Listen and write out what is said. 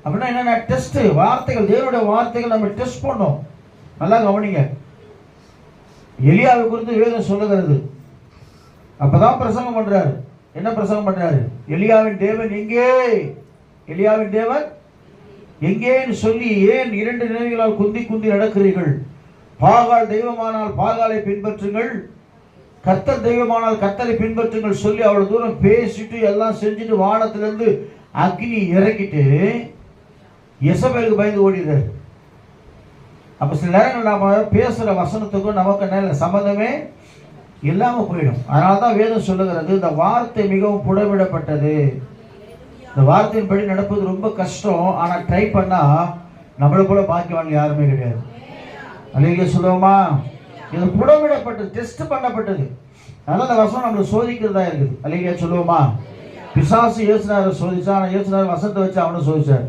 அப்படின்னா என்னென்ன டெஸ்ட், வார்த்தைகள், தேவனுடைய வார்த்தைகள் நம்ம டெஸ்ட் பண்ணோம். நல்லா கவனிங்க. எலியாவை குறித்து வேதம் சொல்லுகிறது. அப்பதான் பிரசங்கம் பண்றாரு. என்ன பிரசங்கம் பண்றாரு? எலியாவின் தேவன் எங்கே, எலியாவின் தேவன் எங்கேன்னு சொல்லி, ஏன் 2 நிலைகளால் குந்தி குந்தி நடக்கிறீர்கள்? பாகால் தெய்வமானால் பாகாலை பின்பற்றுங்கள், கர்த்தர் தெய்வமானால் கர்த்தரை பின்பற்றுங்கள் சொல்லி அவ்வளவு தூரம் பேசிட்டு எல்லாம் செஞ்சுட்டு வானத்திலிருந்து அக்னி இறக்கிட்டு யெசபேலுக்கு பயந்து ஓடிடுறாரு. அப்ப சில நேரங்கள் நாம பேசுற வசனத்துக்கும் நமக்கு சம்பந்தமே இல்லாம போயிடும். அதனாலதான் வேதம் சொல்லுகிறது, இந்த வார்த்தை மிகவும் புடமிடப்பட்டது. இந்த வார்த்தையின்படி நடப்பது ரொம்ப கஷ்டம். ஆனா ட்ரை பண்ணா நம்மளை போல பாக்கியவான் யாருமே கிடையாது. அல்லேலூயா சொல்லுவோமா? இது புடமிடப்பட்டது, டெஸ்ட் பண்ணப்பட்டது. அதனால இந்த வசனம் நம்மளை சோதிக்கிறதா இருக்குது. அல்லேலூயா சொல்லுவோமா? பிசாசு இயேசுநாதரை சோதிச்சா, ஆனா இயேசுநாதர் வசனத்தை வச்சு அவனை சோதிச்சார்.